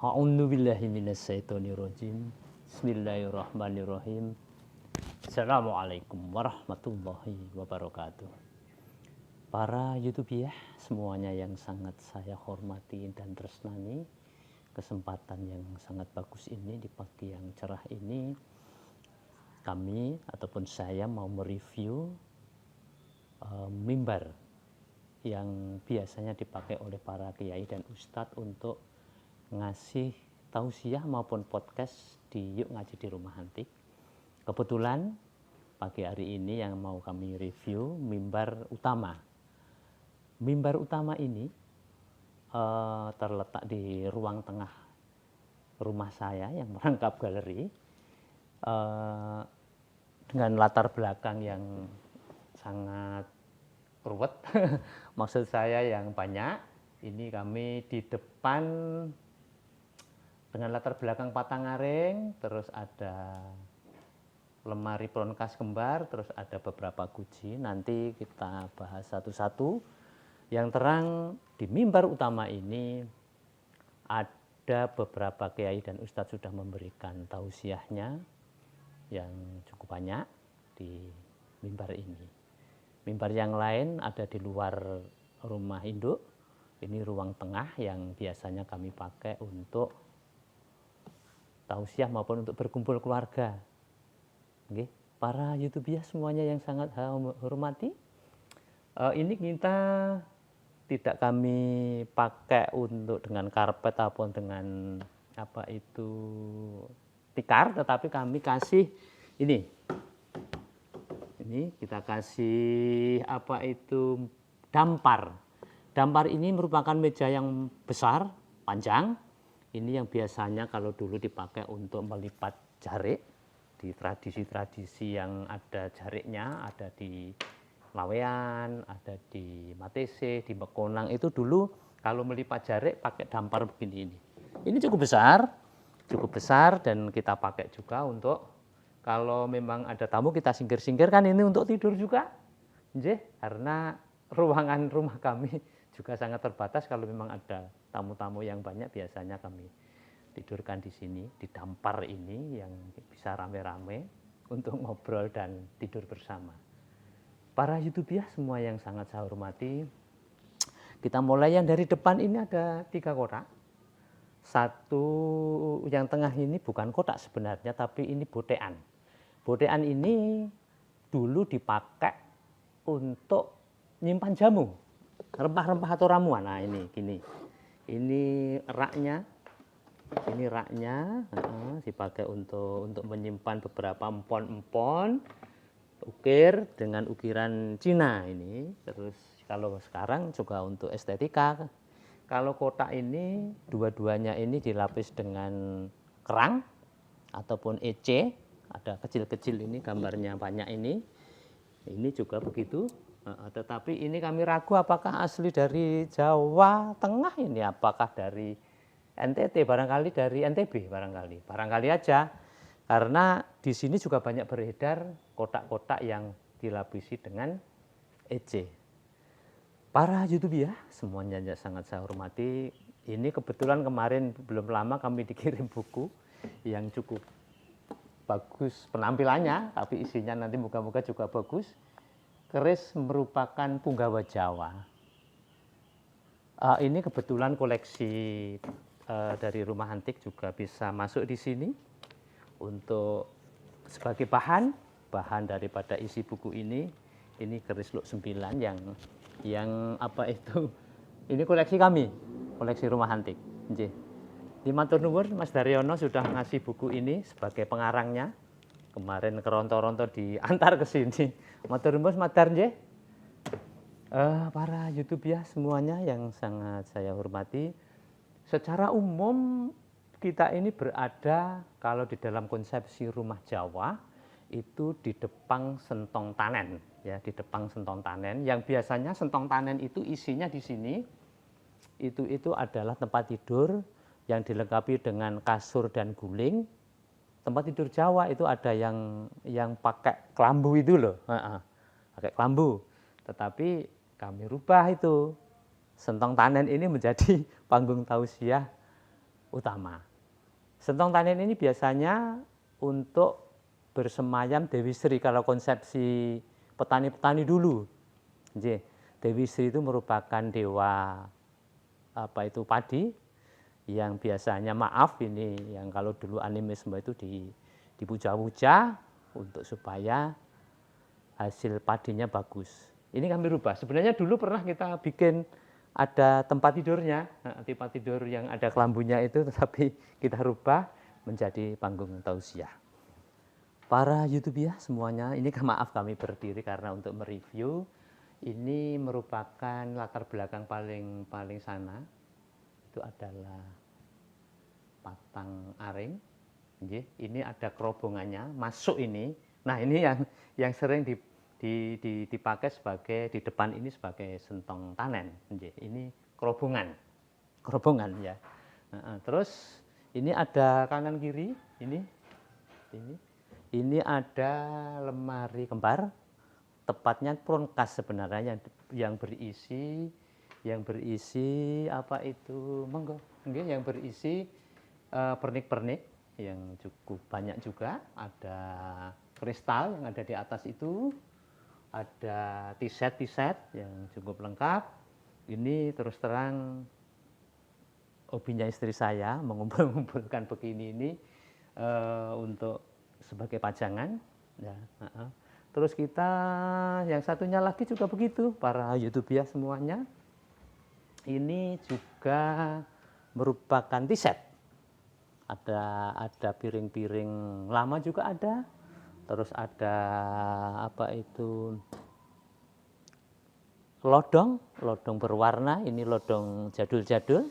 A'udzubillahi minasyaitonirrajim. Bismillahirrahmanirrahim. Assalamualaikum warahmatullahi wabarakatuh. Para YouTuber semuanya yang sangat saya hormati dan tresnani, kesempatan yang sangat bagus ini di pagi yang cerah ini, kami ataupun saya mau mereview mimbar yang biasanya dipakai oleh para kiai dan ustadz untuk ngasih tausiah maupun podcast di Yuk Ngaji di Rumah Antik. Kebetulan pagi hari ini yang mau kami review mimbar utama. Mimbar utama ini terletak di ruang tengah rumah saya yang merangkap galeri dengan latar belakang yang sangat ruwet. Maksud saya yang banyak. Ini kami di depan dengan latar belakang Patangaring, terus ada lemari pronkas kembar, terus ada beberapa guji. Nanti kita bahas satu-satu. Yang terang di mimbar utama ini ada beberapa kiai dan ustadz sudah memberikan tausiahnya yang cukup banyak di mimbar ini. Mimbar yang lain ada di luar rumah induk. Ini ruang tengah yang biasanya kami pakai untuk tausiah maupun untuk berkumpul keluarga. Oke, para YouTuber semuanya yang sangat hormati, ini kita tidak kami pakai untuk dengan karpet ataupun dengan apa itu tikar, tetapi kami kasih ini kita kasih apa itu dampar. Dampar ini merupakan meja yang besar, panjang. Ini yang biasanya kalau dulu dipakai untuk melipat jarik di tradisi-tradisi yang ada jariknya, ada di Lawean, ada di Matese, di Mekonang, itu dulu kalau melipat jarik pakai dampar begini ini. Ini cukup besar dan kita pakai juga untuk kalau memang ada tamu kita singkir-singkirkan, ini untuk tidur juga. Karena ruangan rumah kami juga sangat terbatas, kalau memang ada tamu-tamu yang banyak biasanya kami tidurkan di sini, di dampar ini yang bisa rame-rame untuk ngobrol dan tidur bersama. Para YouTuber semua yang sangat saya hormati, kita mulai yang dari depan ini ada 3 kotak. Satu yang tengah ini bukan kotak sebenarnya, tapi ini botean. Botean ini dulu dipakai untuk nyimpan jamu, rempah-rempah atau ramuan. Nah ini gini. Ini raknya dipakai untuk menyimpan beberapa empon-empon ukir dengan ukiran Cina ini. Terus kalau sekarang juga untuk estetika. Kalau kotak ini dua-duanya ini dilapis dengan kerang ataupun ece, ada kecil-kecil ini gambarnya banyak ini. Ini juga begitu. Tetapi ini kami ragu apakah asli dari Jawa Tengah ini, apakah dari NTT, barangkali dari NTB, barangkali aja, karena di sini juga banyak beredar kotak-kotak yang dilapisi dengan EC. Para YouTuber semuanya sangat saya hormati, ini kebetulan kemarin belum lama kami dikirim buku yang cukup bagus penampilannya, tapi isinya nanti moga-moga juga bagus. Keris merupakan punggawa Jawa. Ini kebetulan koleksi dari Rumah Antik juga bisa masuk di sini untuk sebagai bahan daripada isi buku ini. Ini keris Luk 9 yang apa itu? Ini koleksi kami, koleksi Rumah Antik. Di matur nuwun Mas Daryono sudah ngasih buku ini sebagai pengarangnya. Kemarin keronto-ronto diantar ke sini. Matur nuwun Mas Dar nggih. Para YouTuber semuanya yang sangat saya hormati. Secara umum kita ini berada kalau di dalam konsepsi rumah Jawa itu di Depang Sentong Tanen, ya, di Depang Sentong Tanen. Yang biasanya Sentong Tanen itu isinya di sini itu adalah tempat tidur yang dilengkapi dengan kasur dan guling. Tempat tidur Jawa itu ada yang pakai kelambu itu loh, pakai kelambu. Tetapi kami rubah itu, Sentong Tanen ini menjadi panggung tausiah utama. Sentong tanen ini biasanya untuk bersemayam Dewi Sri kalau konsepsi petani-petani dulu. Dewi Sri itu merupakan dewa padi yang biasanya ini yang kalau dulu animisme itu dipuja-puja untuk supaya hasil padinya bagus. Ini kami rubah. Sebenarnya dulu pernah kita bikin ada tempat tidurnya, tempat tidur yang ada kelambunya itu, tetapi kita rubah menjadi panggung tausiah. Para YouTuber semuanya, ini maaf kami berdiri karena untuk mereview. Ini merupakan latar belakang paling sana. Itu adalah Patang Aring. Ini ada kerobongannya, masuk ini. Nah ini yang sering dipakai sebagai di depan ini sebagai sentong tanen. Ini kerobongan ya. Terus ini ada kanan kiri, ini ada lemari kembar, tepatnya prunkas sebenarnya yang berisi apa itu monggo, yang berisi pernik-pernik yang cukup banyak juga, ada kristal yang ada di atas itu, ada t-shirt yang cukup lengkap. Ini terus terang hobinya istri saya mengumpulkan begini ini untuk sebagai pajangan. Ya, terus kita yang satunya lagi juga begitu, para YouTuber semuanya. Ini juga merupakan t-shirt. Ada piring-piring lama juga ada. Terus ada lodong berwarna, ini lodong jadul-jadul.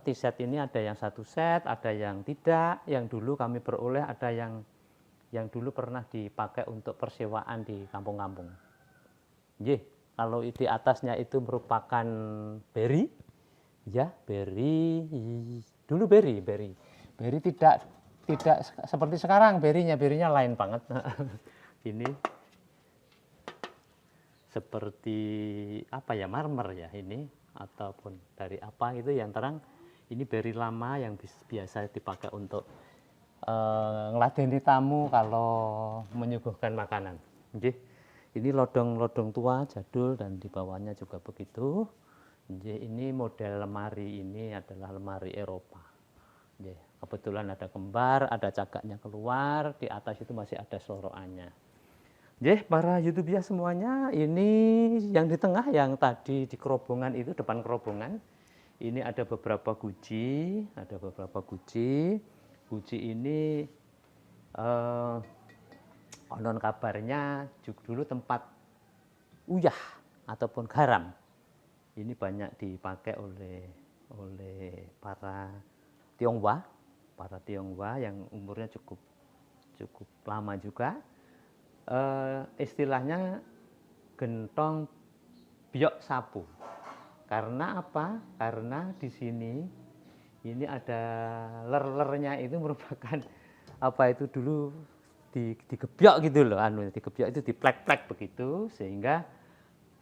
T-shirt ini ada yang satu set, ada yang tidak, yang dulu kami peroleh, ada yang dulu pernah dipakai untuk persewaan di kampung-kampung. Kalau di atasnya itu merupakan beri, ya beri, dulu beri tidak seperti sekarang berinya lain banget. Ini seperti marmer ya ini, ataupun dari apa gitu yang terang. Ini beri lama yang biasa dipakai untuk ngeladeni tamu kalau menyuguhkan makanan. Ini lodong tua jadul dan di bawahnya juga begitu. Ini model lemari ini adalah lemari Eropa. Kebetulan ada kembar, ada cagaknya keluar, di atas itu masih ada seloroannya. Para YouTuber semuanya, ini yang di tengah yang tadi di kerobongan itu, depan kerobongan, ini ada beberapa guci, Guci ini konon kabarnya dulu tempat uyah ataupun garam. Ini banyak dipakai oleh para Tionghoa yang umurnya cukup lama juga. Istilahnya gentong biok sapu. Karena apa? Karena di sini ini ada ler-lernya itu merupakan dulu digebyok gitu loh, digebyok itu diplek-plek begitu sehingga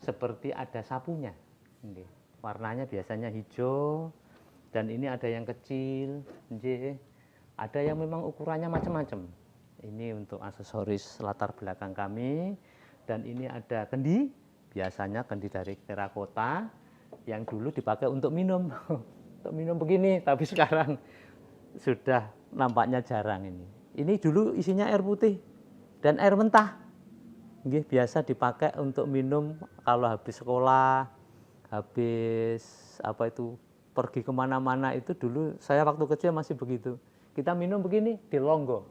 seperti ada sapunya. Warnanya biasanya hijau, dan ini ada yang kecil, ada yang memang ukurannya macam-macam. Ini untuk aksesoris latar belakang kami. Dan ini ada kendi, biasanya kendi dari terakota yang dulu dipakai untuk minum. Untuk minum begini, tapi sekarang sudah nampaknya jarang ini. Ini dulu isinya air putih dan air mentah. Biasa dipakai untuk minum kalau habis sekolah, habis pergi kemana-mana itu dulu. Saya waktu kecil masih begitu. Kita minum begini di longgo.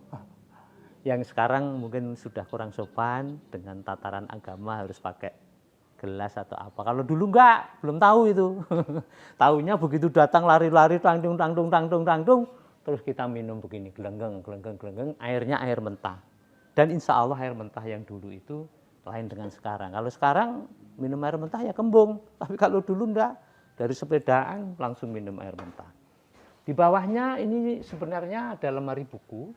Yang sekarang mungkin sudah kurang sopan dengan tataran agama harus pakai gelas atau apa. Kalau dulu enggak, belum tahu itu. Tahunya begitu datang lari-lari tangdung, terus kita minum begini, gelenggeng, airnya air mentah. Dan insya Allah air mentah yang dulu itu lain dengan sekarang. Kalau sekarang minum air mentah ya kembung, tapi kalau dulu enggak, dari sepedaan langsung minum air mentah. Di bawahnya ini sebenarnya ada lemari buku,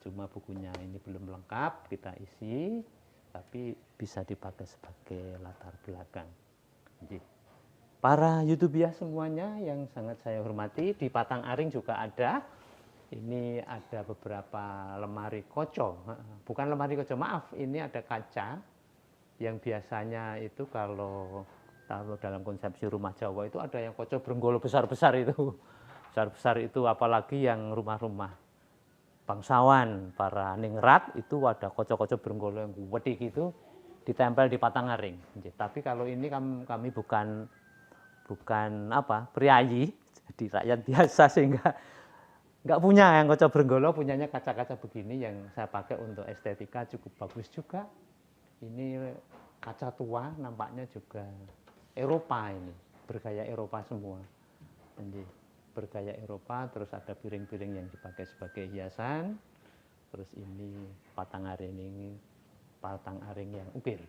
cuma bukunya ini belum lengkap kita isi, tapi bisa dipakai sebagai latar belakang. Para YouTuber semuanya yang sangat saya hormati, di Patang Aring juga ada. Ini ada beberapa lemari koco, bukan lemari koco, maaf, ini ada kaca yang biasanya itu kalau dalam konsepsi rumah Jawa itu ada yang koco brenggolo besar-besar itu. Besar-besar itu apalagi yang rumah-rumah bangsawan, para ningrat itu ada koco-koco brenggolo yang gede gitu ditempel di Patang Aring. Tapi kalau ini kami bukan priayi, jadi rakyat biasa sehingga nggak punya yang koco brenggolo, punyanya kaca-kaca begini yang saya pakai untuk estetika, cukup bagus juga. Ini kaca tua, nampaknya juga Eropa, ini bergaya Eropa semua. Jadi bergaya Eropa, terus ada piring-piring yang dipakai sebagai hiasan, terus ini Patang Aring yang ukir.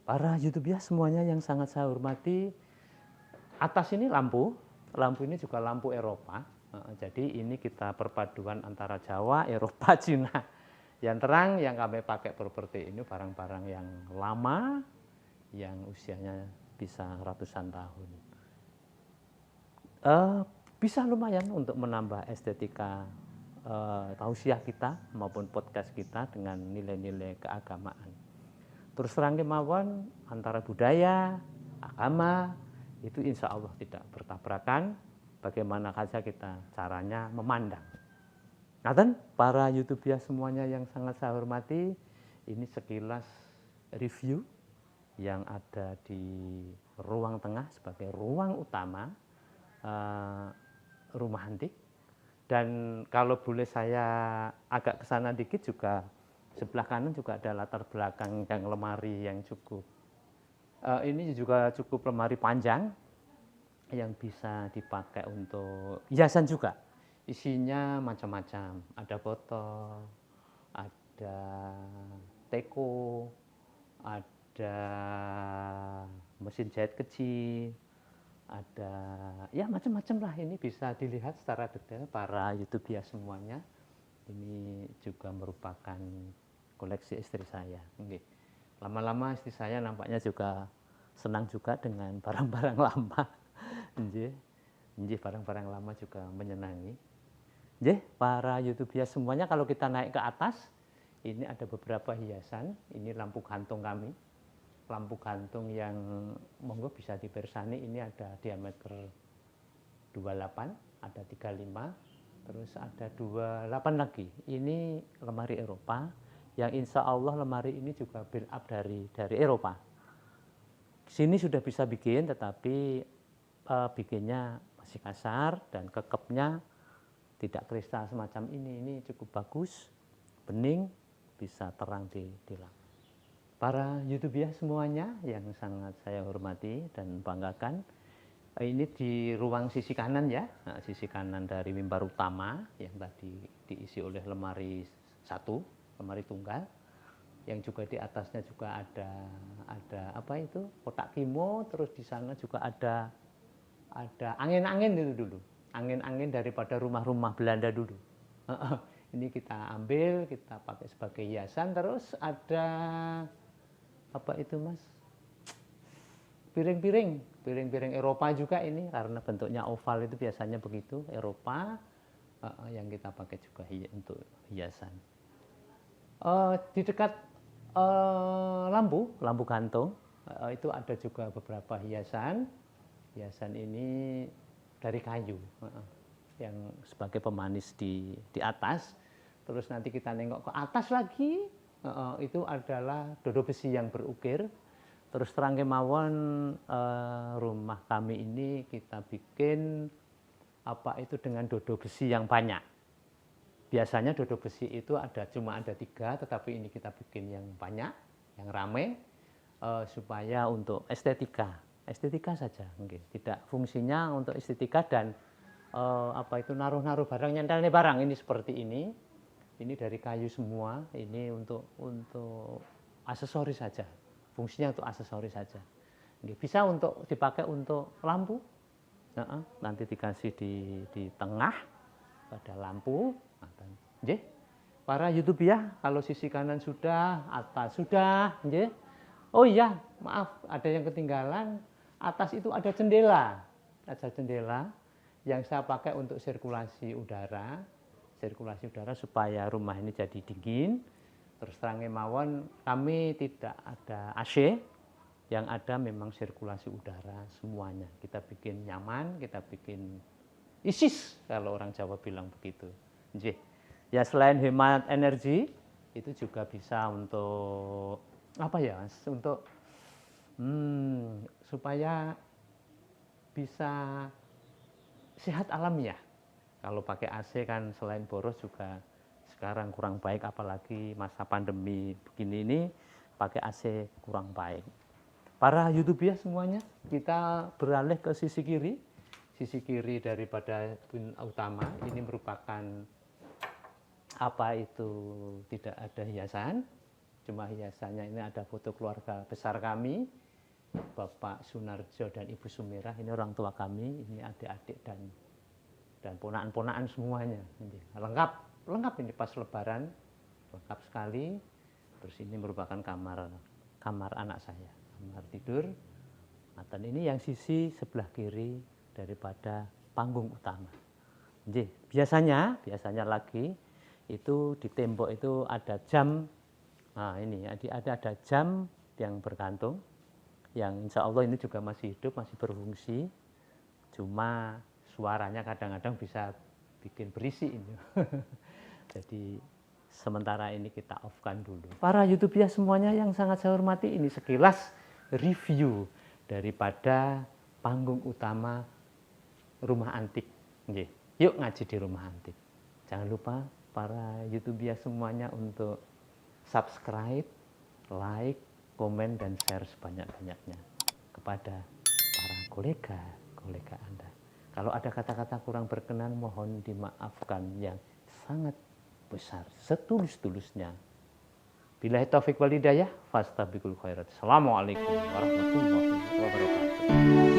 Para YouTuber semuanya yang sangat saya hormati, atas ini lampu ini juga lampu Eropa. Jadi ini kita perpaduan antara Jawa, Eropa, Cina. Yang terang yang kami pakai properti ini barang-barang yang lama, yang usianya bisa ratusan tahun. Bisa lumayan untuk menambah estetika tausiah kita maupun podcast kita dengan nilai-nilai keagamaan. Terus terang kemauan antara budaya, agama, itu insya Allah tidak bertabrakan. Bagaimana saja kita caranya memandang. Nah, para YouTuber semuanya yang sangat saya hormati, ini sekilas review yang ada di ruang tengah sebagai ruang utama rumah antik. Dan kalau boleh saya agak ke sana dikit juga, sebelah kanan juga ada latar belakang yang lemari yang cukup. Ini juga cukup lemari panjang yang bisa dipakai untuk hiasan juga. Isinya macam-macam, ada botol, ada teko, ada mesin jahit kecil, ada ya macam-macam lah. Ini bisa dilihat secara detail para YouTuber semuanya. Ini juga merupakan koleksi istri saya. Lama-lama istri saya nampaknya juga senang juga dengan barang-barang lama. Barang-barang lama juga menyenangi. Para YouTuber semuanya, kalau kita naik ke atas, ini ada beberapa hiasan. Ini lampu gantung kami. Lampu gantung yang monggo bisa dipersani, ini ada diameter 28, ada 35, terus ada 28 lagi. Ini lemari Eropa yang insya Allah lemari ini juga build up dari Eropa. Sini sudah bisa bikin, tetapi bikinnya masih kasar dan kekepnya tidak kristal semacam ini. Ini cukup bagus, bening, bisa terang di lampu. Para YouTuber semuanya yang sangat saya hormati dan banggakan, ini di ruang sisi kanan ya, sisi kanan dari mimbar utama yang tadi diisi oleh lemari satu, lemari tunggal, yang juga di atasnya juga ada apa itu, kotak kimo, terus di sana juga ada angin-angin itu dulu, angin-angin daripada rumah-rumah Belanda dulu. Ini kita ambil, kita pakai sebagai hiasan. Terus ada apa itu Mas? Piring-piring Eropa juga ini, karena bentuknya oval itu biasanya begitu, Eropa, yang kita pakai juga untuk hiasan. Di dekat lampu gantung, itu ada juga beberapa hiasan. Hiasan ini dari kayu, yang sebagai pemanis di atas. Terus nanti kita nengok ke atas lagi, itu adalah dodo besi yang berukir. Terus terang kemawon, rumah kami ini kita bikin apa itu dengan dodo besi yang banyak. Biasanya dodo besi itu cuma ada 3, tetapi ini kita bikin yang banyak, yang rame, supaya untuk estetika saja, tidak fungsinya untuk estetika dan apa itu naruh barang, nyentel nih barang ini seperti ini. Ini dari kayu semua, ini untuk aksesoris saja. Fungsinya untuk aksesoris saja. Bisa untuk dipakai untuk lampu. Nanti dikasih di tengah pada lampu. Para YouTuber ya, kalau sisi kanan sudah, atas sudah. Oh iya, maaf ada yang ketinggalan. atas itu ada jendela. Ada jendela yang saya pakai untuk sirkulasi udara supaya rumah ini jadi dingin. Terus terang mawon kami tidak ada AC, yang ada memang sirkulasi udara semuanya. Kita bikin nyaman, kita bikin isis kalau orang Jawa bilang begitu. Ya selain hemat energi, itu juga bisa untuk apa ya? Untuk supaya bisa sehat alamiah. Kalau pakai AC kan selain boros juga sekarang kurang baik, apalagi masa pandemi begini ini pakai AC kurang baik. Para YouTuber semuanya, kita beralih ke sisi kiri. Sisi kiri daripada pun utama ini merupakan apa itu, tidak ada hiasan, cuma hiasannya ini ada foto keluarga besar kami, Bapak Sunarjo dan Ibu Sumirah. Ini orang tua kami, ini adik-adik dan ponakan-ponakan semuanya. Lengkap ini pas lebaran, lengkap sekali. Terus ini merupakan kamar anak saya, kamar tidur. Dan ini yang sisi sebelah kiri daripada panggung utama. Biasanya lagi itu di tembok itu ada jam. Nah ini ada jam yang bergantung, yang insya Allah ini juga masih hidup, masih berfungsi. Cuma suaranya kadang-kadang bisa bikin berisik ini. Jadi sementara ini kita off-kan dulu. Para YouTuber semuanya yang sangat saya hormati, ini sekilas review daripada panggung utama rumah antik. Yuk ngaji di rumah antik. Jangan lupa para YouTuber semuanya untuk subscribe, like, komen, dan share sebanyak-banyaknya kepada para kolega Anda. Kalau ada kata-kata kurang berkenan, mohon dimaafkan yang sangat besar, setulus-tulusnya. Billahi taufiq wal hidayah, fastabiqul khairat. Assalamualaikum warahmatullahi wabarakatuh.